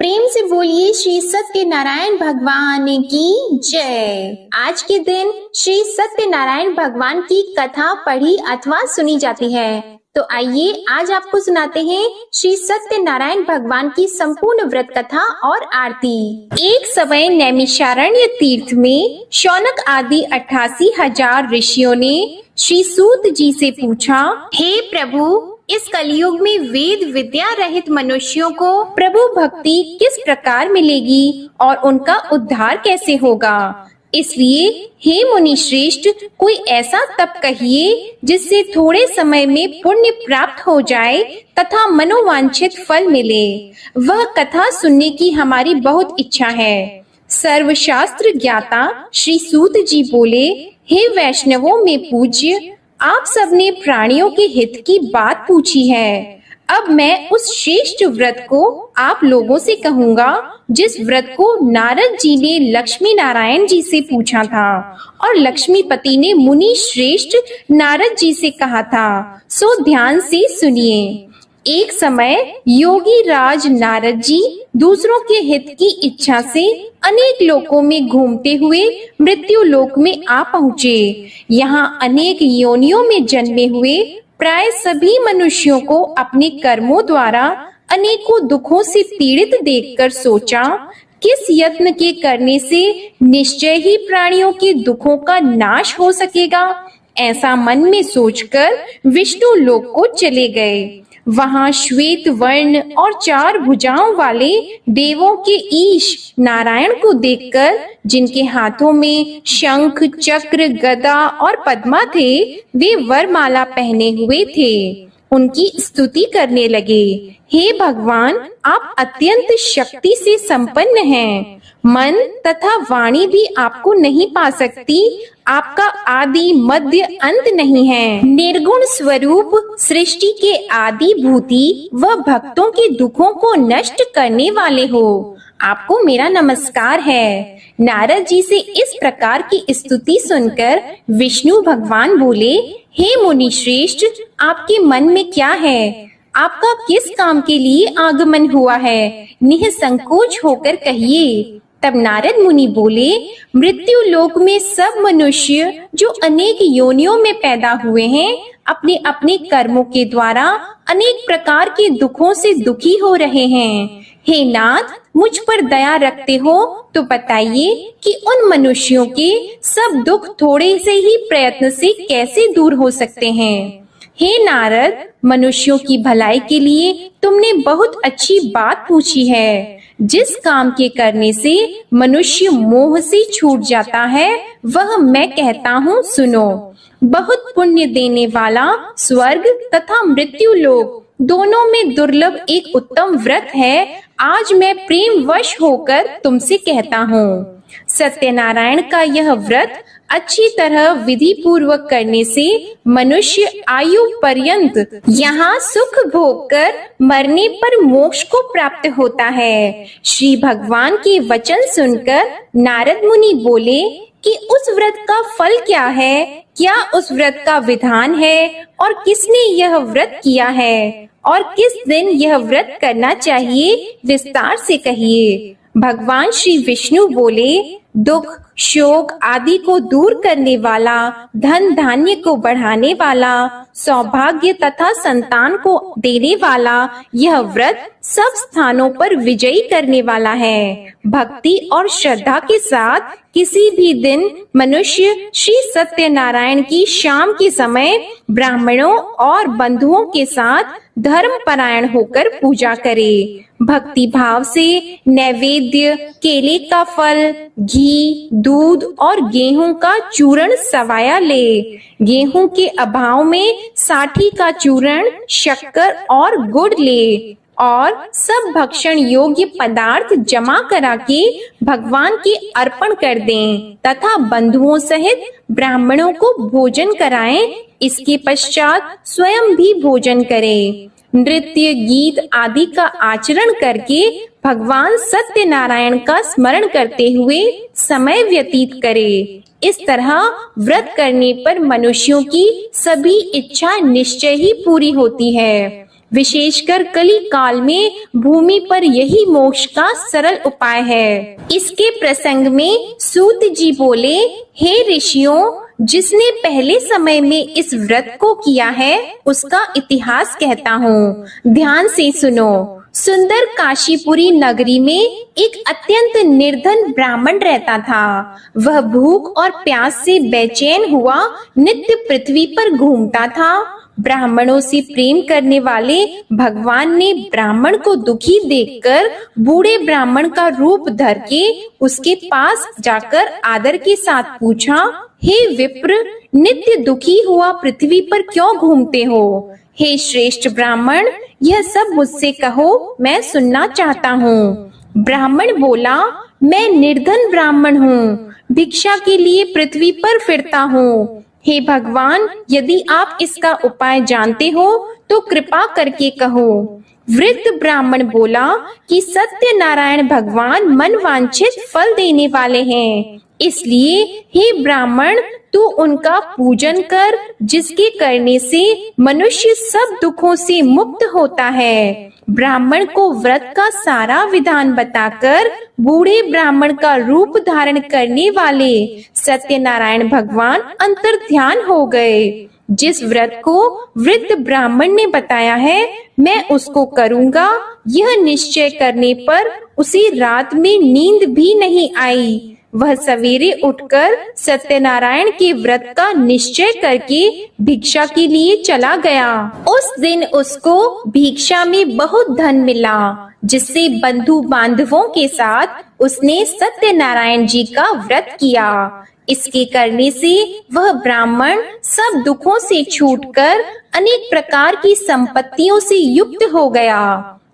प्रेम से बोलिए श्री सत्यनारायण भगवान की जय। आज के दिन श्री सत्यनारायण भगवान की कथा पढ़ी अथवा सुनी जाती है। तो आइए आज आपको सुनाते हैं श्री सत्यनारायण भगवान की संपूर्ण व्रत कथा और आरती। एक समय नैमिषारण्य तीर्थ में शौनक आदि 88,000 ऋषियों ने श्री सूत जी से पूछा, हे प्रभु, इस कलयुग में वेद विद्या रहित मनुष्यों को प्रभु भक्ति किस प्रकार मिलेगी और उनका उद्धार कैसे होगा। इसलिए हे मुनि श्रेष्ठ, कोई ऐसा तप कहिए जिससे थोड़े समय में पुण्य प्राप्त हो जाए तथा मनोवांछित फल मिले। वह कथा सुनने की हमारी बहुत इच्छा है। सर्वशास्त्र ज्ञाता श्री सूत जी बोले, हे वैष्णवों में पूज्य, आप सबने प्राणियों के हित की बात पूछी है। अब मैं उस श्रेष्ठ व्रत को आप लोगों से कहूँगा जिस व्रत को नारद जी ने लक्ष्मी नारायण जी से पूछा था और लक्ष्मीपति ने मुनि श्रेष्ठ नारद जी से कहा था। सो ध्यान से सुनिए। एक समय योगी राज नारद जी दूसरों के हित की इच्छा से अनेक लोकों में घूमते हुए मृत्यु लोक में आ पहुँचे। यहाँ अनेक योनियों में जन्मे हुए प्राय सभी मनुष्यों को अपने कर्मों द्वारा अनेकों दुखों से पीड़ित देखकर सोचा, किस यत्न के करने से निश्चय ही प्राणियों के दुखों का नाश हो सकेगा। ऐसा मन में सोचकर विष्णु लोक को चले गए। वहाँ श्वेत वर्ण और 4 भुजाओं वाले देवों के ईश नारायण को देखकर, जिनके हाथों में शंख चक्र गदा और पद्मा थे, वे वरमाला पहने हुए थे, उनकी स्तुति करने लगे। हे भगवान, आप अत्यंत शक्ति से संपन्न हैं। मन तथा वाणी भी आपको नहीं पा सकती। आपका आदि मध्य अंत नहीं है। निर्गुण स्वरूप सृष्टि के आदि भूति व भक्तों के दुखों को नष्ट करने वाले हो। आपको मेरा नमस्कार है। नारद जी से इस प्रकार की स्तुति सुनकर विष्णु भगवान बोले, हे मुनि श्रेष्ठ, आपके मन में क्या है? आपका किस काम के लिए आगमन हुआ है? निःसंकोच होकर कहिए। तब नारद मुनि बोले, मृत्यु लोक में सब मनुष्य जो अनेक योनियों में पैदा हुए हैं, अपने अपने कर्मों के द्वारा अनेक प्रकार के दुखों से दुखी हो रहे हैं। हे नाथ, मुझ पर दया रखते हो तो बताइए कि उन मनुष्यों के सब दुख थोड़े से ही प्रयत्न से कैसे दूर हो सकते हैं। हे नारद, मनुष्यों की भलाई के लिए तुमने बहुत अच्छी बात पूछी है। जिस काम के करने से मनुष्य मोह से छूट जाता है, वह मैं कहता हूँ, सुनो। बहुत पुण्य देने वाला स्वर्ग तथा मृत्यु लोक दोनों में दुर्लभ एक उत्तम व्रत है। आज मैं प्रेम वश होकर तुमसे कहता हूँ। सत्यनारायण का यह व्रत अच्छी तरह विधि पूर्वक करने से मनुष्य आयु पर्यंत यहाँ सुख भोग कर मरने पर मोक्ष को प्राप्त होता है। श्री भगवान के वचन सुनकर नारद मुनि बोले कि उस व्रत का फल क्या है? क्या उस व्रत का विधान है और किसने यह व्रत किया है और किस दिन यह व्रत करना चाहिए? विस्तार से कहिए। भगवान श्री विष्णु बोले, दुख शोक आदि को दूर करने वाला, धन धान्य को बढ़ाने वाला, सौभाग्य तथा संतान को देने वाला यह व्रत सब स्थानों पर विजयी करने वाला है। भक्ति और श्रद्धा के साथ किसी भी दिन मनुष्य श्री सत्यनारायण की शाम के समय ब्राह्मणों और बंधुओं के साथ धर्म परायण होकर पूजा करे। भक्ति भाव से नैवेद्य, केले का फल, घी, दूध और गेहूं का चूर्ण सवाया ले। गेहूं के अभाव में साठी का चूर्ण, शक्कर और गुड़ ले और सब भक्षण योग्य पदार्थ जमा करा के भगवान के अर्पण कर दें तथा बंधुओं सहित ब्राह्मणों को भोजन कराएं। इसके पश्चात स्वयं भी भोजन करें। नृत्य गीत आदि का आचरण करके भगवान सत्यनारायण का स्मरण करते हुए समय व्यतीत करे। इस तरह व्रत करने पर मनुष्यों की सभी इच्छा निश्चय ही पूरी होती है। विशेषकर कली काल में भूमि पर यही मोक्ष का सरल उपाय है। इसके प्रसंग में सूत जी बोले, हे ऋषियों, जिसने पहले समय में इस व्रत को किया है उसका इतिहास कहता हूँ, ध्यान से सुनो। सुंदर काशीपुरी नगरी में एक अत्यंत निर्धन ब्राह्मण रहता था। वह भूख और प्यास से बेचैन हुआ नित्य पृथ्वी पर घूमता था। ब्राह्मणों से प्रेम करने वाले भगवान ने ब्राह्मण को दुखी देखकर बूढ़े ब्राह्मण का रूप धर के उसके पास जाकर आदर के साथ पूछा, हे विप्र, नित्य दुखी हुआ पृथ्वी पर क्यों घूमते हो? हे श्रेष्ठ ब्राह्मण, यह सब मुझसे कहो, मैं सुनना चाहता हूँ। ब्राह्मण बोला, मैं निर्धन ब्राह्मण हूँ, भिक्षा के लिए पृथ्वी पर फिरता हूँ। हे भगवान, यदि आप इसका उपाय जानते हो तो कृपा करके कहो। वृद्ध ब्राह्मण बोला कि सत्यनारायण भगवान मनवांछित फल देने वाले हैं, इसलिए हे ब्राह्मण, तू उनका पूजन कर, जिसके करने से मनुष्य सब दुखों से मुक्त होता है। ब्राह्मण को व्रत का सारा विधान बताकर बूढ़े ब्राह्मण का रूप धारण करने वाले सत्यनारायण भगवान अंतर्ध्यान हो गए। जिस व्रत को वृद्ध ब्राह्मण ने बताया है, मैं उसको करूँगा, यह निश्चय करने पर उसी रात में नींद भी नहीं आई। वह सवेरे उठकर सत्यनारायण के व्रत का निश्चय करके भिक्षा के लिए चला गया। उस दिन उसको भिक्षा में बहुत धन मिला, जिससे बंधु बांधवों के साथ उसने सत्यनारायण जी का व्रत किया। इसके करने से वह ब्राह्मण सब दुखों से छूटकर अनेक प्रकार की संपत्तियों से युक्त हो गया।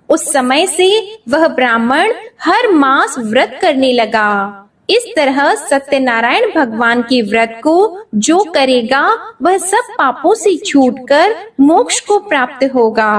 उस समय से वह ब्राह्मण हर मास व्रत करने लगा। इस तरह सत्यनारायण भगवान के व्रत को जो करेगा वह सब पापों से छूटकर मोक्ष को प्राप्त होगा।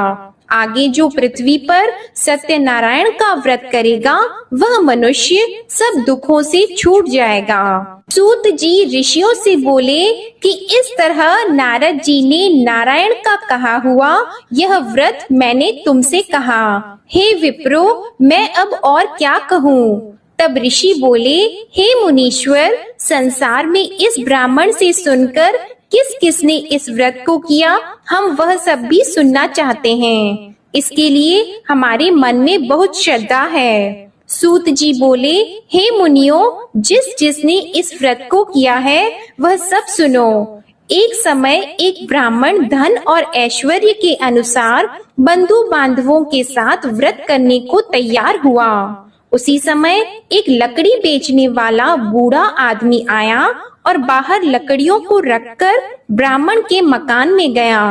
आगे जो पृथ्वी पर सत्यनारायण का व्रत करेगा वह मनुष्य सब दुखों से छूट जाएगा। सूत जी ऋषियों से बोले कि इस तरह नारद जी ने नारायण का कहा हुआ यह व्रत मैंने तुमसे कहा। हे विप्रो, मैं अब और क्या कहूँ? तब ऋषि बोले, हे मुनीश्वर, संसार में इस ब्राह्मण से सुनकर किस किसने इस व्रत को किया, हम वह सब भी सुनना चाहते हैं। इसके लिए हमारे मन में बहुत श्रद्धा है। सूत जी बोले, हे मुनियों, जिसने इस व्रत को किया है वह सब सुनो। एक समय एक ब्राह्मण धन और ऐश्वर्य के अनुसार बंधु बांधवों के साथ व्रत करने को तैयार हुआ। उसी समय एक लकड़ी बेचने वाला बूढ़ा आदमी आया और बाहर लकड़ियों को रखकर ब्राह्मण के मकान में गया।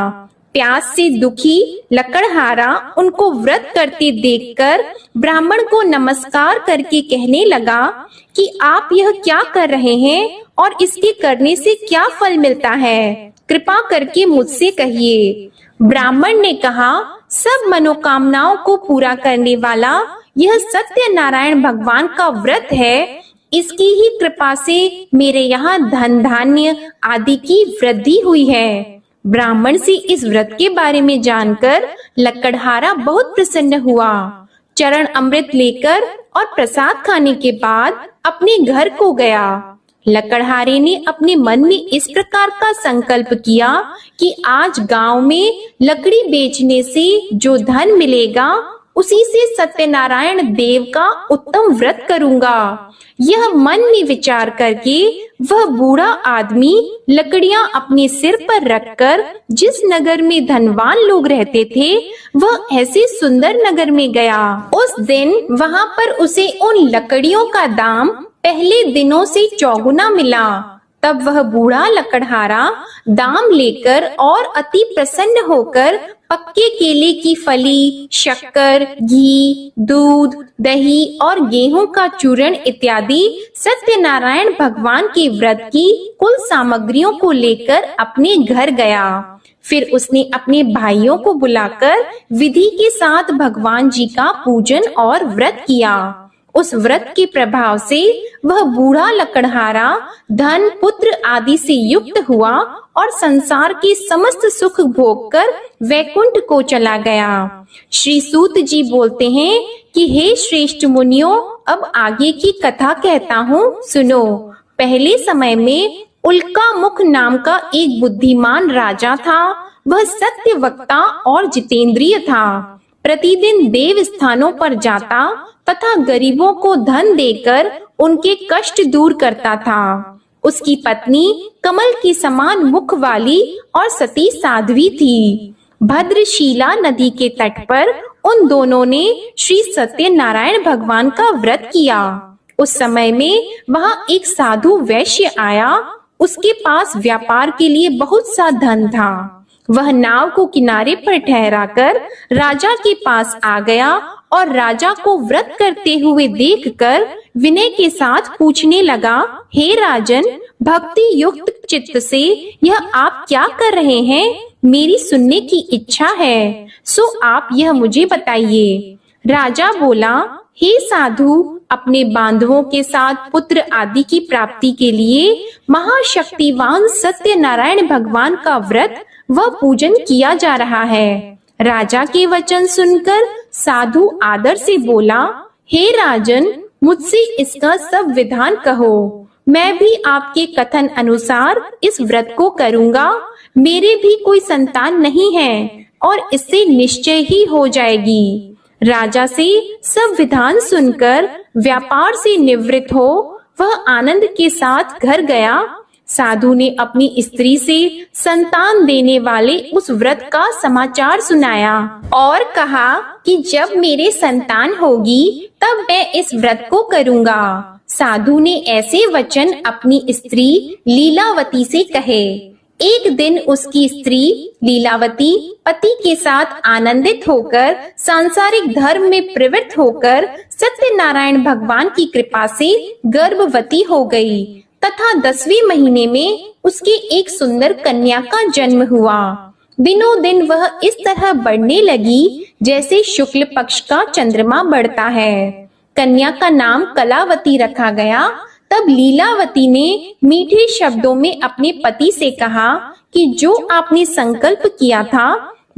प्यास से दुखी लकड़हारा उनको व्रत करते देखकर ब्राह्मण को नमस्कार करके कहने लगा कि आप यह क्या कर रहे हैं और इसके करने से क्या फल मिलता है, कृपा करके मुझसे कहिए। ब्राह्मण ने कहा, सब मनोकामनाओं को पूरा करने वाला यह सत्यनारायण भगवान का व्रत है। इसकी ही कृपा से मेरे यहाँ धन धान्य आदि की वृद्धि हुई है। ब्राह्मण से इस व्रत के बारे में जानकर लकड़हारा बहुत प्रसन्न हुआ। चरण अमृत लेकर और प्रसाद खाने के बाद अपने घर को गया। लकड़हारे ने अपने मन में इस प्रकार का संकल्प किया कि आज गांव में लकड़ी बेचने से जो धन मिलेगा उसी से सत्यनारायण देव का उत्तम व्रत करूंगा। यह मन में विचार करके वह बूढ़ा आदमी लकड़ियां अपने सिर पर रखकर जिस नगर में धनवान लोग रहते थे वह ऐसे सुंदर नगर में गया। उस दिन वहां पर उसे उन लकड़ियों का दाम पहले दिनों से चौगुना मिला। तब वह बूढ़ा लकड़हारा दाम लेकर और अति प्रसन्न होकर पक्के केले की फली, शक्कर, घी, दूध, दही और गेहूं का चूर्ण इत्यादि सत्यनारायण भगवान के व्रत की कुल सामग्रियों को लेकर अपने घर गया। फिर उसने अपने भाइयों को बुलाकर विधि के साथ भगवान जी का पूजन और व्रत किया। उस व्रत के प्रभाव से वह बूढ़ा लकड़हारा धन पुत्र आदि से युक्त हुआ और संसार के समस्त सुख भोग कर वैकुंठ को चला गया। श्री सूत जी बोलते हैं कि हे श्रेष्ठ मुनियों, अब आगे की कथा कहता हूँ, सुनो। पहले समय में उल्का मुख नाम का एक बुद्धिमान राजा था। वह सत्य वक्ता और जितेंद्रिय था। प्रतिदिन देव स्थानों पर जाता तथा गरीबों को धन देकर उनके कष्ट दूर करता था। उसकी पत्नी कमल की समान मुख वाली और सती साध्वी थी। भद्रशीला नदी के तट पर उन दोनों ने श्री सत्यनारायण भगवान का व्रत किया। उस समय में वहां एक साधु वैश्य आया। उसके पास व्यापार के लिए बहुत सा धन था। वह नाव को किनारे पर ठहराकर राजा के पास आ गया और राजा को व्रत करते हुए देखकर विनय के साथ पूछने लगा, हे राजन, भक्ति युक्त चित्त से यह आप क्या कर रहे हैं? मेरी सुनने की इच्छा है, सो आप यह मुझे बताइए। राजा बोला, हे साधु, अपने बांधवों के साथ पुत्र आदि की प्राप्ति के लिए महाशक्तिवान सत्यनारायण भगवान का व्रत व पूजन किया जा रहा है। राजा के वचन सुनकर साधु आदर से बोला, हे राजन, मुझसे इसका सब विधान कहो। मैं भी आपके कथन अनुसार इस व्रत को करूंगा। मेरे भी कोई संतान नहीं है और इससे निश्चय ही हो जाएगी। राजा से सब विधान सुनकर व्यापार से निवृत्त हो वह आनंद के साथ घर गया। साधु ने अपनी स्त्री से संतान देने वाले उस व्रत का समाचार सुनाया और कहा कि जब मेरे संतान होगी तब मैं इस व्रत को करूंगा। साधु ने ऐसे वचन अपनी स्त्री लीलावती से कहे। एक दिन उसकी स्त्री लीलावती पति के साथ आनंदित होकर सांसारिक धर्म में प्रवृत्त होकर सत्यनारायण भगवान की कृपा से गर्भवती हो गई तथा 10वें महीने में उसके एक सुंदर कन्या का जन्म हुआ। दिनों दिन वह इस तरह बढ़ने लगी जैसे शुक्ल पक्ष का चंद्रमा बढ़ता है। कन्या का नाम कलावती रखा गया। तब लीलावती ने मीठे शब्दों में अपने पति से कहा कि जो आपने संकल्प किया था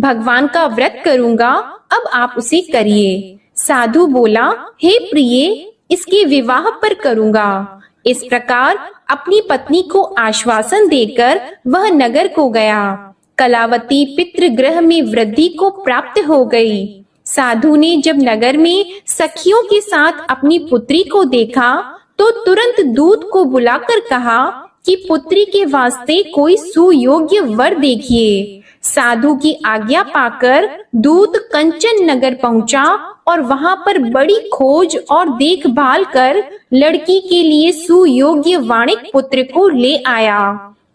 भगवान का व्रत करूंगा, अब आप उसे करिए। साधु बोला, हे प्रिय, इसके विवाह पर करूंगा। इस प्रकार अपनी पत्नी को आश्वासन देकर वह नगर को गया। कलावती पितृगृह में वृद्धि को प्राप्त हो गई। साधु ने जब नगर में सखियों के साथ अपनी पुत्री को देखा तो तुरंत दूत को बुलाकर कहा कि पुत्री के वास्ते कोई सुयोग्य वर देखिए। साधु की आज्ञा पाकर दूत कंचन नगर पहुंचा और वहां पर बड़ी खोज और देखभाल कर लड़की के लिए सुयोग्य वाणिक पुत्र को ले आया।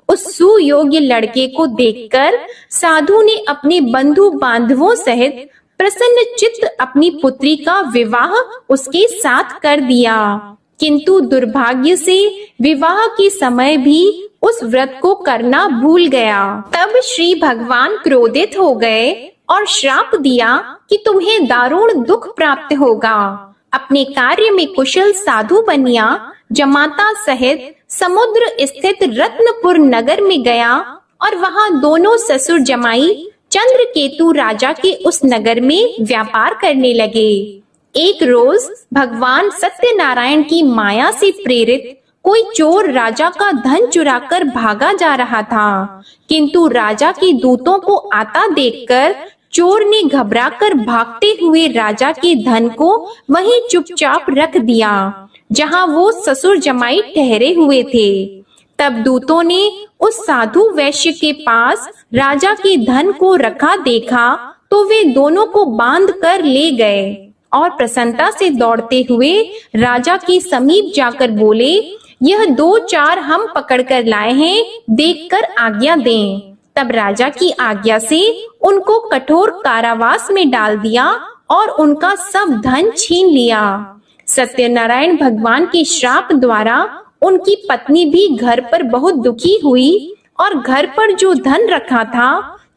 उस सुयोग्य लड़के को देखकर साधु ने अपने बंधु बांधवों सहित प्रसन्न चित्त अपनी पुत्री का विवाह उसके साथ कर दिया। किंतु दुर्भाग्य से विवाह के समय भी उस व्रत को करना भूल गया। तब श्री भगवान क्रोधित हो गए और श्राप दिया कि तुम्हें दारुण दुख प्राप्त होगा। अपने कार्य में कुशल साधु बनिया जमाता सहित समुद्र स्थित रत्नपुर नगर में गया और वहां दोनों ससुर जमाई चंद्रकेतु राजा के उस नगर में व्यापार करने लगे। एक रोज भगवान सत्यनारायण की माया से प्रेरित कोई चोर राजा का धन चुराकर भागा जा रहा था, किंतु राजा के दूतों को आता देखकर चोर ने घबराकर भागते हुए राजा के धन को वहीं चुपचाप रख दिया जहां वो ससुर जमाई ठहरे हुए थे। तब दूतों ने उस साधु वैश्य के पास राजा के धन को रखा देखा तो वे दोनों को बांध कर ले गए और प्रसन्नता से दौड़ते हुए राजा के समीप जाकर बोले, यह 2-4 हम पकड़ कर लाए हैं, देखकर आज्ञा दें। तब राजा की आज्ञा से उनको कठोर कारावास में डाल दिया और उनका सब धन छीन लिया। सत्यनारायण भगवान के श्राप द्वारा उनकी पत्नी भी घर पर बहुत दुखी हुई और घर पर जो धन रखा था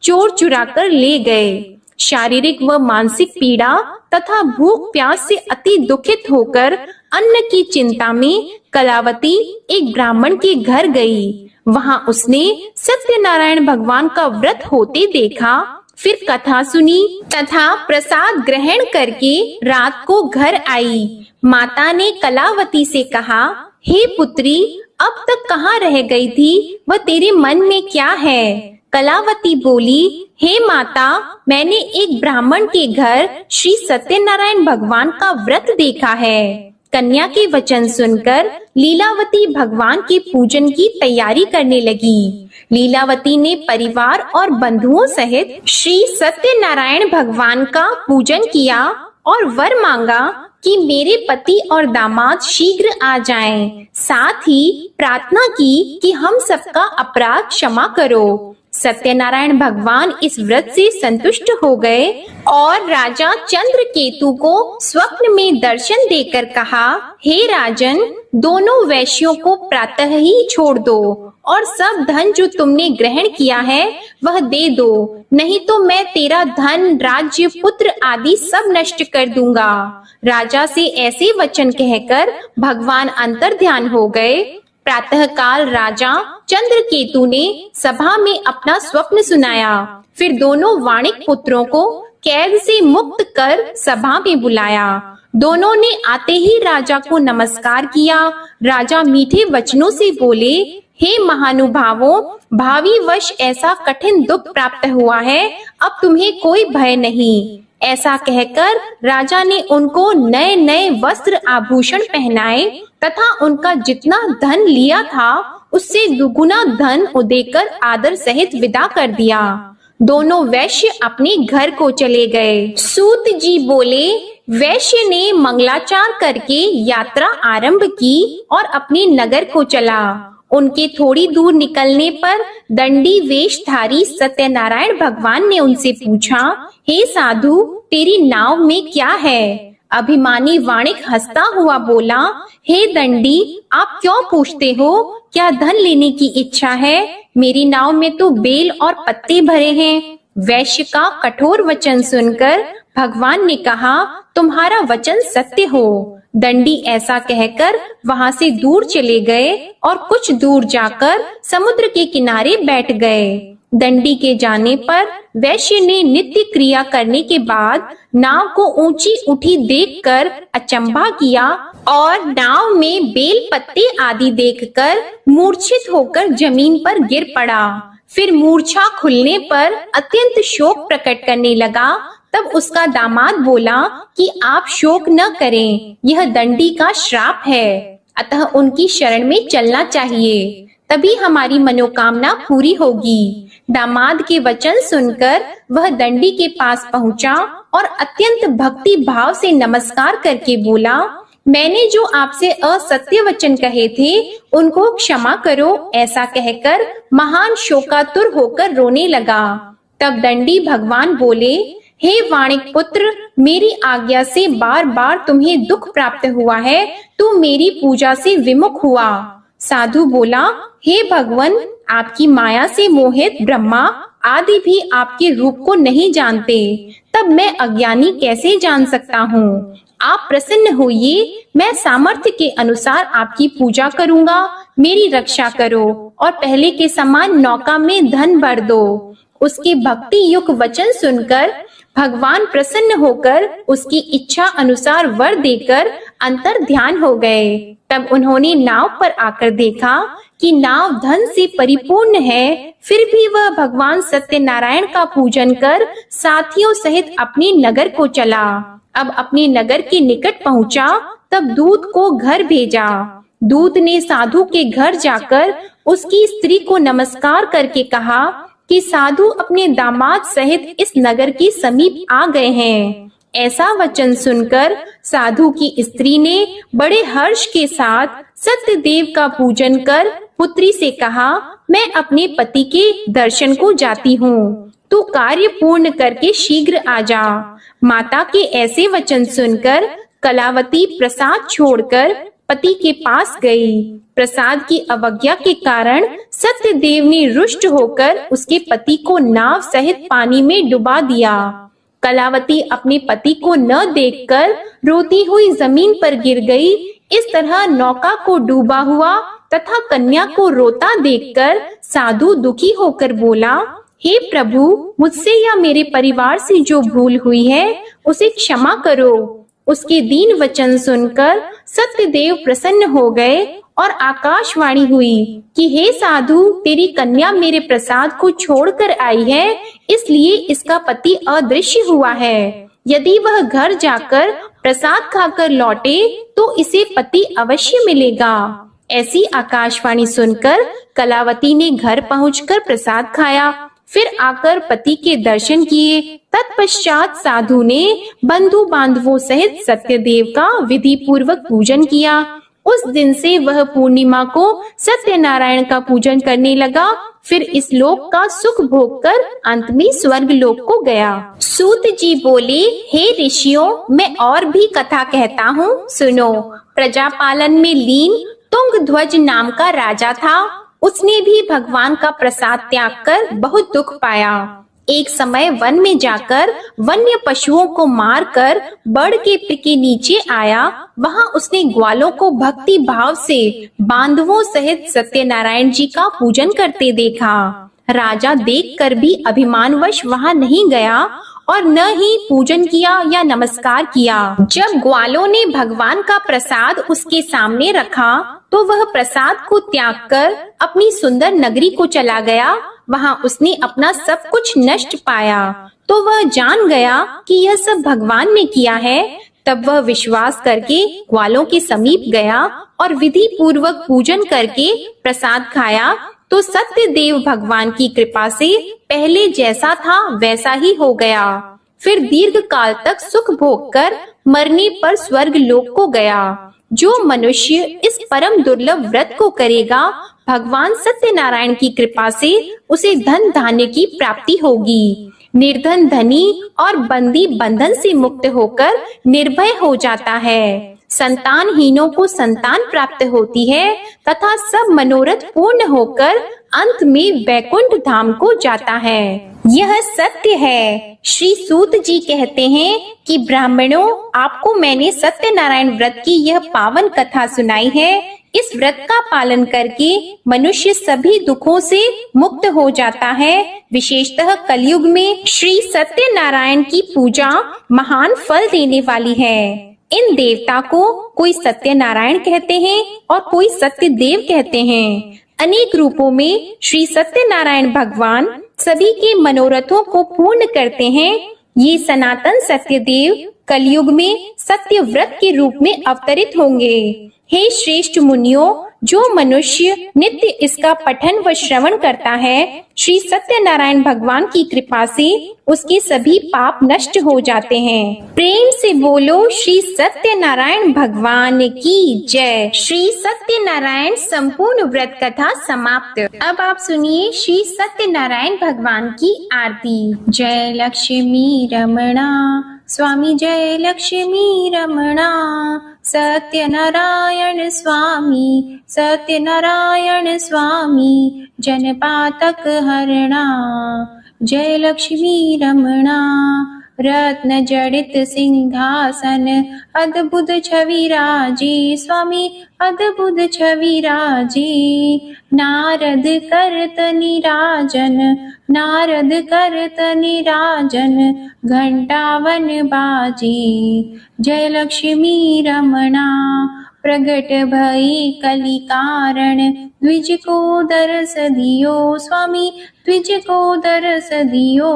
चोर चुरा कर ले गए। शारीरिक व मानसिक पीड़ा तथा भूख प्यास से अति दुखित होकर अन्न की चिंता में कलावती एक ब्राह्मण के घर गई। वहां उसने सत्यनारायण भगवान का व्रत होते देखा, फिर कथा सुनी तथा प्रसाद ग्रहण करके रात को घर आई। माता ने कलावती से कहा, हे पुत्री, अब तक कहाँ रह गई थी? वह तेरे मन में क्या है? कलावती बोली, हे माता, मैंने एक ब्राह्मण के घर श्री सत्यनारायण भगवान का व्रत देखा है। कन्या के वचन सुनकर लीलावती भगवान के पूजन की तैयारी करने लगी। लीलावती ने परिवार और बंधुओं सहित श्री सत्यनारायण भगवान का पूजन किया और वर मांगा कि मेरे पति और दामाद शीघ्र आ जाएं। साथ ही प्रार्थना की कि हम सबका अपराध क्षमा करो। सत्यनारायण भगवान इस व्रत से संतुष्ट हो गए और राजा चंद्रकेतु को स्वप्न में दर्शन देकर कहा, हे राजन, दोनों वैश्यों को प्रातः ही छोड़ दो और सब धन जो तुमने ग्रहण किया है वह दे दो, नहीं तो मैं तेरा धन, राज्य, पुत्र आदि सब नष्ट कर दूंगा। राजा से ऐसे वचन कहकर भगवान अंतर्ध्यान हो गए। प्रातः काल राजा चंद्रकेतु ने सभा में अपना स्वप्न सुनाया। फिर दोनों वाणिक पुत्रों को कैद से मुक्त कर सभा में बुलाया। दोनों ने आते ही राजा को नमस्कार किया। राजा मीठे वचनों से बोले, हे महानुभावों, भावी वर्ष ऐसा कठिन दुख प्राप्त हुआ है, अब तुम्हें कोई भय नहीं। ऐसा कहकर राजा ने उनको नए नए वस्त्र आभूषण पहनाए तथा उनका जितना धन लिया था उससे दुगुना धन देकर आदर सहित विदा कर दिया। दोनों वैश्य अपने घर को चले गए। सूत जी बोले, वैश्य ने मंगलाचार करके यात्रा आरंभ की और अपने नगर को चला। उनके थोड़ी दूर निकलने पर दंडी वेशधारी सत्यनारायण भगवान ने उनसे पूछा, हे साधु, तेरी नाव में क्या है? अभिमानी वाणिक हंसता हुआ बोला, हे दंडी, आप क्यों पूछते हो? क्या धन लेने की इच्छा है? मेरी नाव में तो बेल और पत्ते भरे हैं। वैश्य का कठोर वचन सुनकर भगवान ने कहा, तुम्हारा वचन सत्य हो। दंडी ऐसा कहकर वहां से दूर चले गए और कुछ दूर जाकर समुद्र के किनारे बैठ गए। दंडी के जाने पर वैश्य ने नित्य क्रिया करने के बाद नाव को ऊंची उठी देखकर अचंभा किया और नाव में बेल पत्ते आदि देखकर मूर्छित होकर जमीन पर गिर पड़ा। फिर मूर्छा खुलने पर अत्यंत शोक प्रकट करने लगा। तब उसका दामाद बोला कि आप शोक न करें, यह दंडी का श्राप है, अतः उनकी शरण में चलना चाहिए, तभी हमारी मनोकामना पूरी होगी। दामाद के वचन सुनकर वह दंडी के पास पहुंचा और अत्यंत भक्ति भाव से नमस्कार करके बोला, मैंने जो आपसे असत्य वचन कहे थे उनको क्षमा करो। ऐसा कहकर महान शोकातुर होकर रोने लगा। तब दंडी भगवान बोले, हे वाणिक पुत्र, मेरी आज्ञा से बार बार तुम्हें दुख प्राप्त हुआ है, तू मेरी पूजा से विमुख हुआ। साधु बोला, हे भगवान, आपकी माया से मोहित ब्रह्मा आदि भी आपके रूप को नहीं जानते, तब मैं अज्ञानी कैसे जान सकता हूँ? आप प्रसन्न होइए, मैं सामर्थ्य के अनुसार आपकी पूजा करूँगा, मेरी रक्षा करो और पहले के समान नौका में धन भर दो। उसके भक्ति युक्त वचन सुनकर भगवान प्रसन्न होकर उसकी इच्छा अनुसार वर देकर अंतर ध्यान हो गए। तब उन्होंने नाव पर आकर देखा कि नाव धन से परिपूर्ण है, फिर भी वह भगवान सत्यनारायण का पूजन कर साथियों सहित अपने नगर को चला। अब अपने नगर के निकट पहुंचा, तब दूत को घर भेजा। दूत ने साधु के घर जाकर उसकी स्त्री को नमस्कार करके कहा कि साधु अपने दामाद सहित इस नगर के समीप आ गए हैं। ऐसा वचन सुनकर साधु की स्त्री ने बड़े हर्ष के साथ सत्यदेव का पूजन कर पुत्री से कहा, मैं अपने पति के दर्शन को जाती हूँ, तू कार्य पूर्ण करके शीघ्र आ जा। माता के ऐसे वचन सुनकर कलावती प्रसाद छोड़कर पति के पास गई। प्रसाद की अवज्ञा के कारण सत्यदेव ने रुष्ट होकर उसके पति को नाव सहित पानी में डुबा दिया। कलावती अपने पति को न देखकर रोती हुई जमीन पर गिर गई। इस तरह नौका को डूबा हुआ तथा कन्या को रोता देखकर साधु दुखी होकर बोला, हे प्रभु, मुझसे या मेरे परिवार से जो भूल हुई है उसे क्षमा करो। उसके दीन वचन सुनकर सत्यदेव प्रसन्न हो गए और आकाशवाणी हुई कि हे साधु, तेरी कन्या मेरे प्रसाद को छोड़कर आई है, इसलिए इसका पति अदृश्य हुआ है। यदि वह घर जाकर प्रसाद खाकर लौटे तो इसे पति अवश्य मिलेगा। ऐसी आकाशवाणी सुनकर कलावती ने घर पहुंचकर प्रसाद खाया, फिर आकर पति के दर्शन किए। तत्पश्चात साधु ने बंधु बांधवों सहित सत्यदेव का विधि पूर्वक पूजन किया। उस दिन से वह पूर्णिमा को सत्यनारायण का पूजन करने लगा। फिर इस लोक का सुख भोग कर अंत में स्वर्ग लोक को गया। सूत जी बोले, हे ऋषियों, मैं और भी कथा कहता हूँ, सुनो। प्रजापालन में लीन तुंगध्वज नाम का राजा था। उसने भी भगवान का प्रसाद त्याग कर बहुत दुख पाया। एक समय वन में जाकर वन्य पशुओं को मारकर बड़ के पेड़ के नीचे आया। वहां उसने ग्वालों को भक्ति भाव से बांधवों सहित सत्यनारायण जी का पूजन करते देखा। राजा देखकर भी अभिमानवश वहां नहीं गया और न ही पूजन किया या नमस्कार किया। जब ग्वालों ने भगवान का प्रसाद उसके सामने रखा तो वह प्रसाद को त्याग कर अपनी सुंदर नगरी को चला गया। वहां उसने अपना सब कुछ नष्ट पाया तो वह जान गया कि यह सब भगवान ने किया है। तब वह विश्वास करके ग्वालों के समीप गया और विधि पूर्वक पूजन करके प्रसाद खाया तो सत्यदेव भगवान की कृपा से पहले जैसा था वैसा ही हो गया। फिर दीर्घ काल तक सुख भोग कर मरने पर स्वर्ग लोक को गया। जो मनुष्य इस परम दुर्लभ व्रत को करेगा, भगवान सत्यनारायण की कृपा से उसे धन धान्य की प्राप्ति होगी। निर्धन धनी और बंदी बंधन से मुक्त होकर निर्भय हो जाता है। संतानहीनों को संतान प्राप्त होती है तथा सब मनोरथ पूर्ण होकर अंत में वैकुंठ धाम को जाता है। यह सत्य है। श्री सूत जी कहते हैं कि ब्राह्मणों, आपको मैंने सत्यनारायण व्रत की यह पावन कथा सुनाई है। इस व्रत का पालन करके मनुष्य सभी दुखों से मुक्त हो जाता है। विशेषतः कलयुग में श्री सत्यनारायण की पूजा महान फल देने वाली है। इन देवता को कोई सत्यनारायण कहते हैं और कोई सत्यदेव कहते हैं। अनेक रूपों में श्री सत्यनारायण भगवान सभी के मनोरथों को पूर्ण करते हैं। ये सनातन सत्यदेव कलयुग में सत्य व्रत के रूप में अवतरित होंगे। हे श्रेष्ठ मुनियों, जो मनुष्य नित्य इसका पठन व श्रवण करता है, श्री सत्यनारायण भगवान की कृपा से उसके सभी पाप नष्ट हो जाते हैं। प्रेम से बोलो श्री सत्यनारायण भगवान की जय। श्री सत्यनारायण संपूर्ण व्रत कथा समाप्त। अब आप सुनिए श्री सत्यनारायण भगवान की आरती। जय लक्ष्मी रमणा स्वामी, जय लक्ष्मी रमणा। सत्यनारायण स्वामी, सत्यनारायण स्वामी, जनपातक हरणा। जय लक्ष्मी रमणा। रत्न जड़ित सिंहासन, अद्भुत छवि राजी स्वामी, अद्भुत छवि राजी। नारद करत निराजन, नारद करत निराजन, घंटावन बाजी। जय लक्ष्मी रमणा। प्रगट भई कलि कारण, द्विज को दरस दियो स्वामी, द्विज को दरस दियो।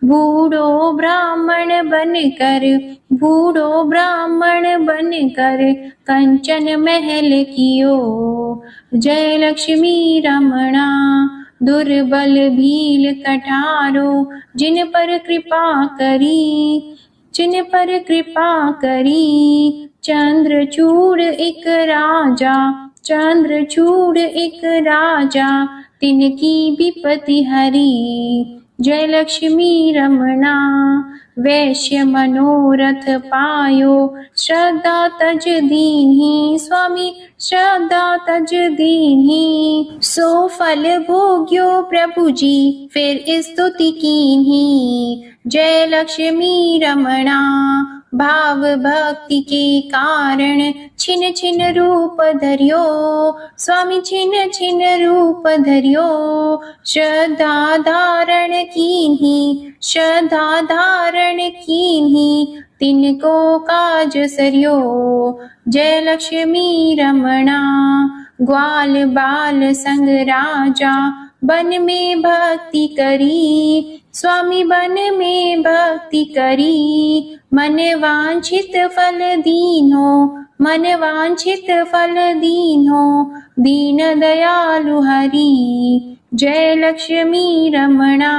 बूढ़ो ब्राह्मण बनकर, बूढ़ो ब्राह्मण बनकर, कंचन महल कियो। जय लक्ष्मी रमणा। दुर्बल भील कठारो, जिन पर कृपा करी, जिन पर कृपा करी। चंद्रचूड़ एक राजा, चंद्रचूड़ एक राजा, तिनकी विपत्ति हरी। जय लक्ष्मी रमणा। वैश्य मनोरथ पायो, श्रद्धा तज दीन्ही। स्वामी श्रद्धा तज दीन्ही। सो फल भोग्यो प्रभु जी, फिर स्तुति कीन्ही। जय लक्ष्मी रमणा। भाव भक्ति के कारण छिन छिन रूप धरियो। स्वामी छिन छिन रूप धरियो। श्रद्धा धारण कीन्ही, श्रद्धा धारण कीन्ही। तिनको काज सरियो। जय लक्ष्मी रमणा। ग्वाल बाल संग राजा, बन में भक्ति करी। स्वामी बन में भक्ति करी। मन वांछित फल दीन्हो, मन वांछित फल दीन्हो। दीन दयालु हरि। जय लक्ष्मी रमणा।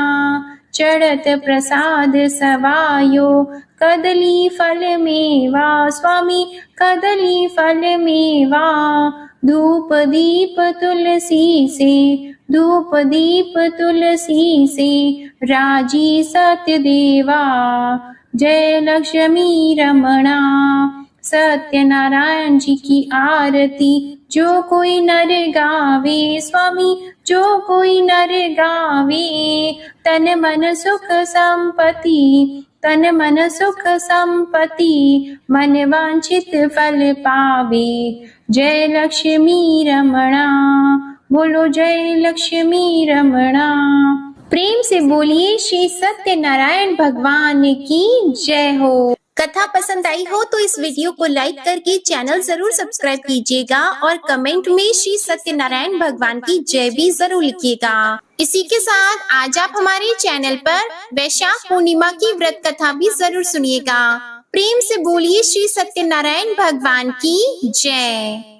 चढ़त प्रसाद सवायो, कदली फल मेवा। स्वामी कदली फल मेवा। धूप दीप तुलसी से, धूप दीप तुलसी से। राजी सत्य देवा। जय लक्ष्मी रमणा। सत्यनारायण जी की आरती जो कोई नर गावे। स्वामी जो कोई नर गावे। तन मन सुख संपत्ति, तन मन सुख संपत्ति। मन वांछित फल पावे। जय लक्ष्मी रमणा। बोलो जय लक्ष्मी रमणा। प्रेम से बोलिए श्री सत्यनारायण भगवान की जय हो। कथा पसंद आई हो तो इस वीडियो को लाइक करके चैनल जरूर सब्सक्राइब कीजिएगा और कमेंट में श्री सत्यनारायण भगवान की जय भी जरूर लिखिएगा। इसी के साथ आज आप हमारे चैनल पर वैशाख पूर्णिमा की व्रत कथा भी जरूर सुनिएगा। प्रेम से बोलिए श्री सत्यनारायण भगवान की जय।